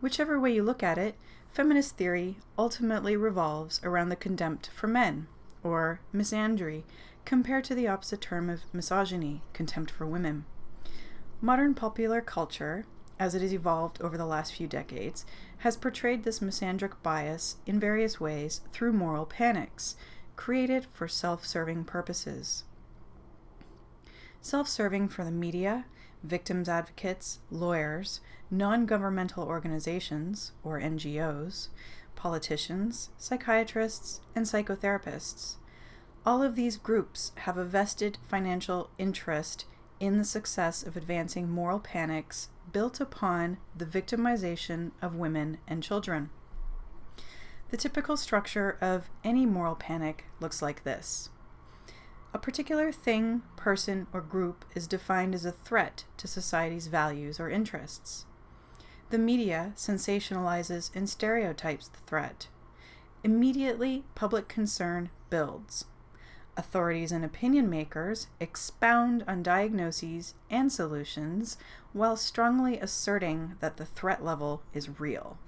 Whichever way you look at it, feminist theory ultimately revolves around the contempt for men, or misandry, compared to the opposite term of misogyny, contempt for women. Modern popular culture, as it has evolved over the last few decades, has portrayed this misandric bias in various ways through moral panics, created for self-serving purposes. Self-serving for the media, victims advocates, lawyers, non-governmental organizations, or NGOs, politicians, psychiatrists, and psychotherapists. All of these groups have a vested financial interest in the success of advancing moral panics built upon the victimization of women and children. The typical structure of any moral panic looks like this. A particular thing, person, or group is defined as a threat to society's values or interests. The media sensationalizes and stereotypes the threat. Immediately, public concern builds. Authorities and opinion makers expound on diagnoses and solutions while strongly asserting that the threat level is real.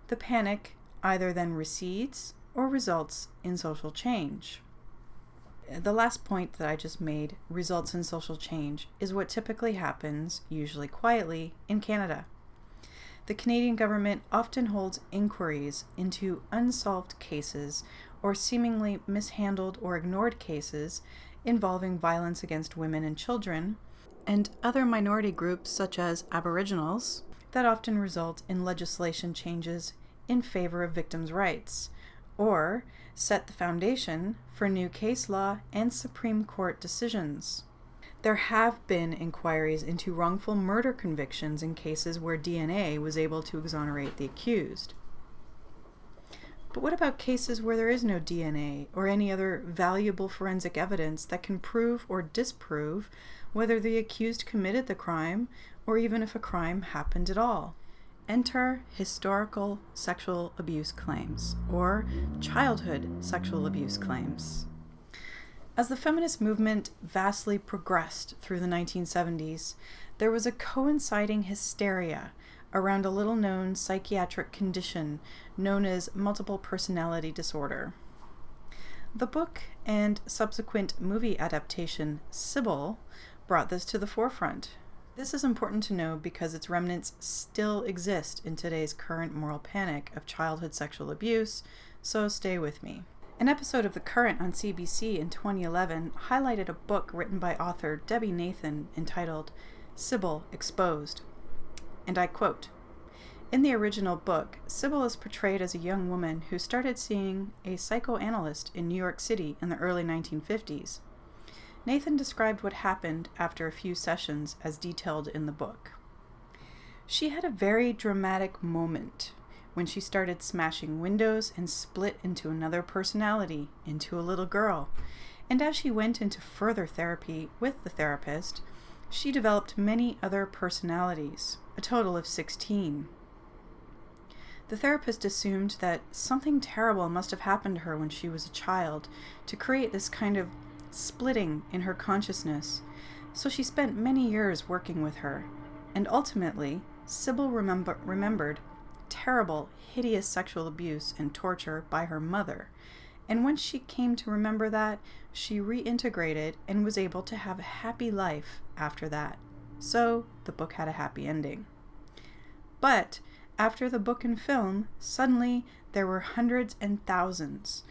The panic either then recedes or results in social change. The last point that I just made, results in social change, is what typically happens, usually quietly, in Canada. The Canadian government often holds inquiries into unsolved cases or seemingly mishandled or ignored cases involving violence against women and children, and other minority groups such as Aboriginals, that often result in legislation changes in favor of victims' rights, or set the foundation for new case law and Supreme Court decisions. There have been inquiries into wrongful murder convictions in cases where DNA was able to exonerate the accused. But what about cases where there is no DNA or any other valuable forensic evidence that can prove or disprove whether the accused committed the crime or even if a crime happened at all? Enter historical sexual abuse claims, or childhood sexual abuse claims. As the feminist movement vastly progressed through the 1970s, there was a coinciding hysteria around a little-known psychiatric condition known as multiple personality disorder. The book and subsequent movie adaptation, Sybil, brought this to the forefront. This is important to know because its remnants still exist in today's current moral panic of childhood sexual abuse, so stay with me. An episode of The Current on CBC in 2011 highlighted a book written by author Debbie Nathan entitled Sybil Exposed. And I quote, "In the original book, Sybil is portrayed as a young woman who started seeing a psychoanalyst in New York City in the early 1950s. Nathan described what happened after a few sessions as detailed in the book. She had a very dramatic moment when she started smashing windows and split into another personality, into a little girl. And as she went into further therapy with the therapist, she developed many other personalities, a total of 16. The therapist assumed that something terrible must have happened to her when she was a child to create this kind of splitting in her consciousness, so she spent many years working with her, and ultimately, Sybil remembered terrible, hideous sexual abuse and torture by her mother, and when she came to remember that, she reintegrated and was able to have a happy life after that. So, the book had a happy ending. But, after the book and film, suddenly there were hundreds and thousands,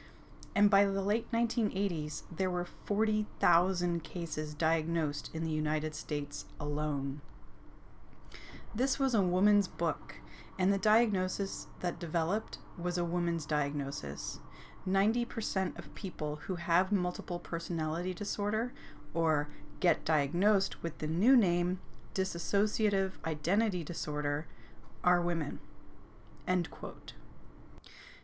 and by the late 1980s, there were 40,000 cases diagnosed in the United States alone. This was a woman's book, and the diagnosis that developed was a woman's diagnosis. 90% of people who have multiple personality disorder, or get diagnosed with the new name dissociative identity disorder, are women." End quote.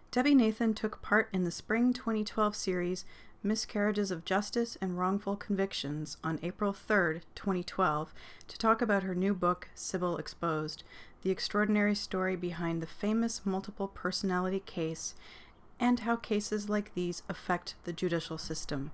Debbie Nathan took part in the spring 2012 series Miscarriages of Justice and Wrongful Convictions on April 3, 2012, to talk about her new book, Sybil Exposed, the extraordinary story behind the famous multiple personality case and how cases like these affect the judicial system.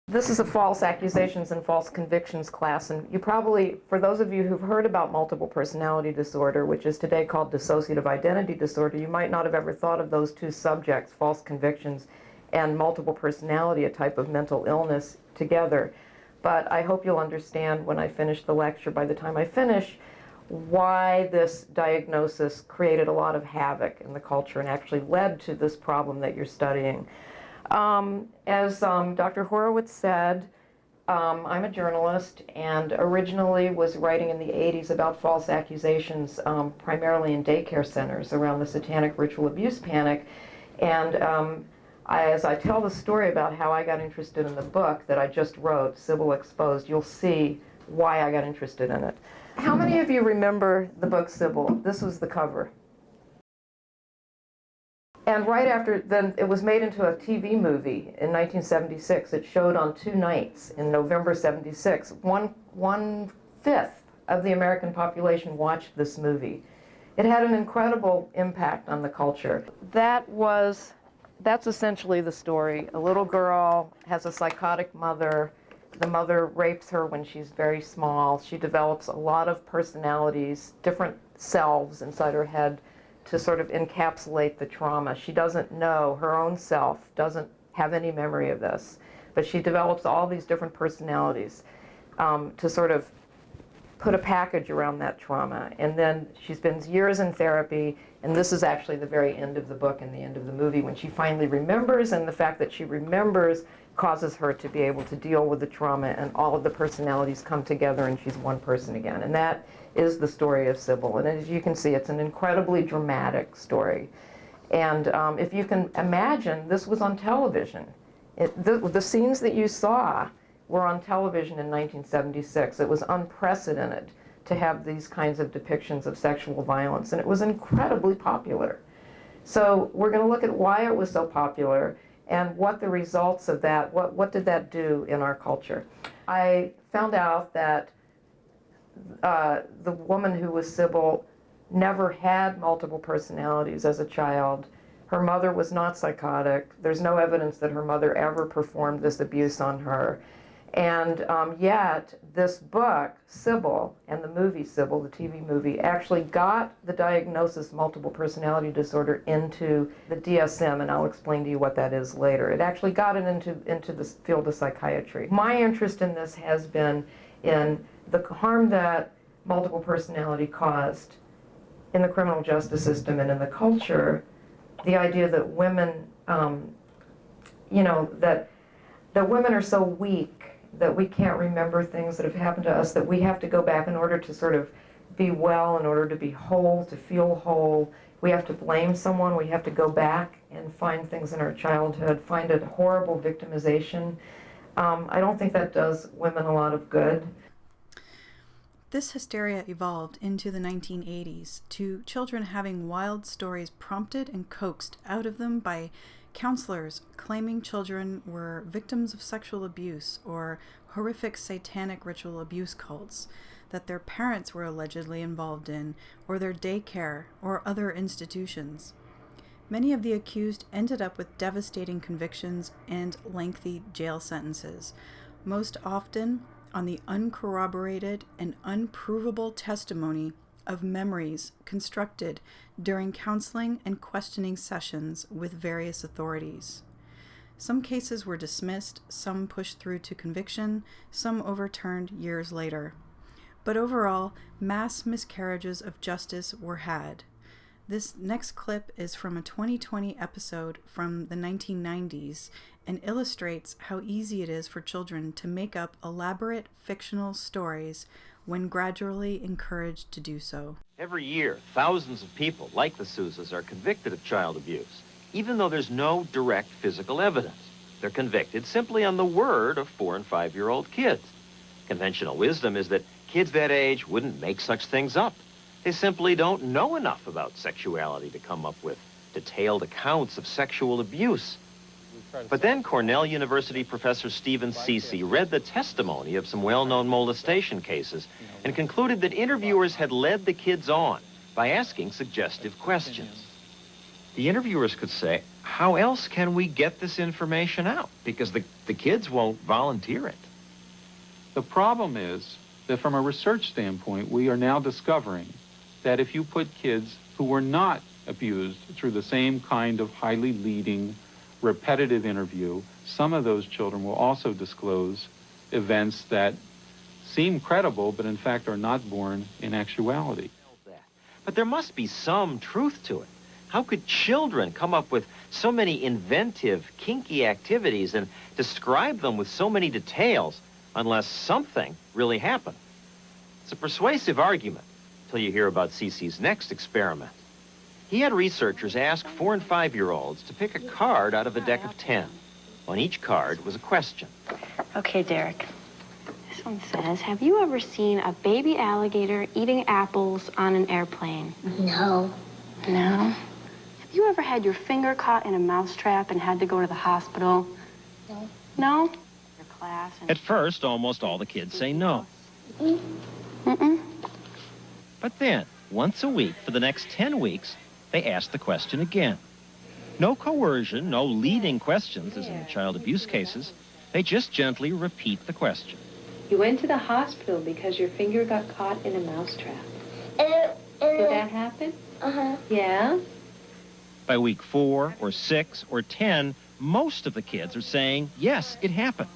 This is a false accusations and false convictions class, and you probably, for those of you who've heard about multiple personality disorder, which is today called dissociative identity disorder, you might not have ever thought of those two subjects, false convictions and multiple personality, a type of mental illness, together. But I hope you'll understand when I finish the lecture, by the time I finish, why this diagnosis created a lot of havoc in the culture and actually led to this problem that you're studying. As Dr. Horowitz said, I'm a journalist and originally was writing in the 80s about false accusations, primarily in daycare centers around the satanic ritual abuse panic. And as I tell the story about how I got interested in the book that I just wrote, Sybil Exposed, you'll see why I got interested in it. How many of you remember the book Sybil? This was the cover. And right after, then it was made into a TV movie in 1976. It showed on 2 nights in November 76. One-fifth of the American population watched this movie. It had an incredible impact on the culture. That's essentially the story. A little girl has a psychotic mother. The mother rapes her when she's very small. She develops a lot of personalities, different selves inside her head, to sort of encapsulate the trauma. She doesn't know, her own self doesn't have any memory of this, but she develops all these different personalities to sort of put a package around that trauma. And then she spends years in therapy, and this is actually the very end of the book and the end of the movie, when she finally remembers, and the fact that she remembers causes her to be able to deal with the trauma, and all of the personalities come together and she's one person again. And that is the story of Sybil. And as you can see, it's an incredibly dramatic story. And if you can imagine, this was on television. The scenes that you saw were on television in 1976. It was unprecedented to have these kinds of depictions of sexual violence, and it was incredibly popular. So we're going to look at why it was so popular and what the results of that, what did that do in our culture. I found out that the woman who was Sybil never had multiple personalities as a child. Her mother was not psychotic. There's no evidence that her mother ever performed this abuse on her. And yet, this book, Sybil, and the movie Sybil, the TV movie, actually got the diagnosis multiple personality disorder into the DSM, and I'll explain to you what that is later. It actually got it into the field of psychiatry. My interest in this has been in the harm that multiple personality caused in the criminal justice system and in the culture, the idea that women, that women are so weak that we can't remember things that have happened to us, that we have to go back in order to sort of be well, in order to be whole, to feel whole. We have to blame someone. We have to go back and find things in our childhood, find a horrible victimization. I don't think that does women a lot of good. This hysteria evolved into the 1980s to children having wild stories prompted and coaxed out of them by counselors claiming children were victims of sexual abuse or horrific satanic ritual abuse cults that their parents were allegedly involved in, or their daycare or other institutions. Many of the accused ended up with devastating convictions and lengthy jail sentences, most often on the uncorroborated and unprovable testimony of memories constructed during counseling and questioning sessions with various authorities. Some cases were dismissed, some pushed through to conviction, some overturned years later. But overall, mass miscarriages of justice were had. This next clip is from a 2020 episode from the 1990s and illustrates how easy it is for children to make up elaborate fictional stories when gradually encouraged to do so. Every year, thousands of people like the Sousas are convicted of child abuse, even though there's no direct physical evidence. They're convicted simply on the word of 4- and 5-year-old kids. Conventional wisdom is that kids that age wouldn't make such things up. They simply don't know enough about sexuality to come up with detailed accounts of sexual abuse. But then Cornell University professor Stephen Ceci read the testimony of some well-known molestation cases and concluded that interviewers had led the kids on by asking suggestive questions. The interviewers could say, how else can we get this information out? Because the kids won't volunteer it. The problem is that from a research standpoint, we are now discovering that if you put kids who were not abused through the same kind of highly leading, repetitive interview, some of those children will also disclose events that seem credible, but in fact are not born in actuality. But there must be some truth to it. How could children come up with so many inventive, kinky activities and describe them with so many details unless something really happened? It's a persuasive argument until you hear about Cece's next experiment. He had researchers ask 4- and 5-year-olds to pick a card out of a deck of 10. On each card was a question. Okay, Derek. This one says, have you ever seen a baby alligator eating apples on an airplane? No. No? Have you ever had your finger caught in a mousetrap and had to go to the hospital? No. No? Your class and... At first, almost all the kids say no. Mm-mm. But then, once a week for the next 10 weeks, they ask the question again. No coercion, no leading questions, as in the child abuse cases. They just gently repeat the question. You went to the hospital because your finger got caught in a mousetrap. Did Did that happen? Uh-huh. Yeah? By week 4 or 6 or 10, most of the kids are saying, yes, it happened.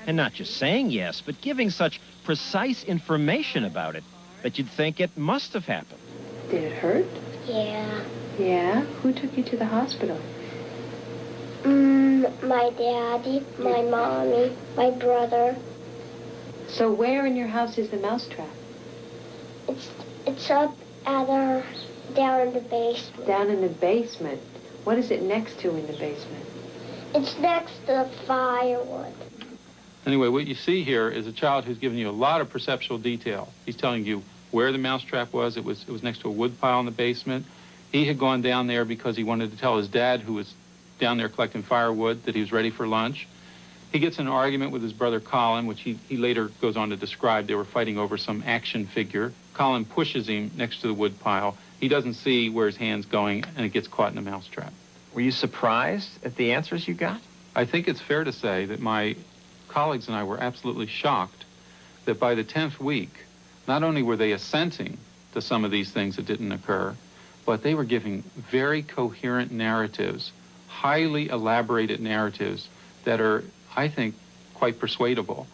And not just saying yes, but giving such precise information about it that you'd think it must have happened. Did it hurt? Yeah. Yeah? Who took you to the hospital? My daddy, my mommy, my brother. So where in your house is the mousetrap? It's up at our, down in the basement. Down in the basement. What is it next to in the basement? It's next to the firewood. Anyway, what you see here is a child who's given you a lot of perceptual detail. He's telling you where the mousetrap was. It was next to a wood pile in the basement. He had gone down there because he wanted to tell his dad, who was down there collecting firewood, that he was ready for lunch. He gets in an argument with his brother Colin, which he later goes on to describe. They were fighting over some action figure. Colin pushes him next to the wood pile. He doesn't see where his hand's going, and it gets caught in a mousetrap. Were you surprised at the answers you got? I think it's fair to say that my colleagues and I were absolutely shocked that by the 10th week, not only were they assenting to some of these things that didn't occur, but they were giving very coherent narratives, highly elaborated narratives that are, I think, quite persuadable.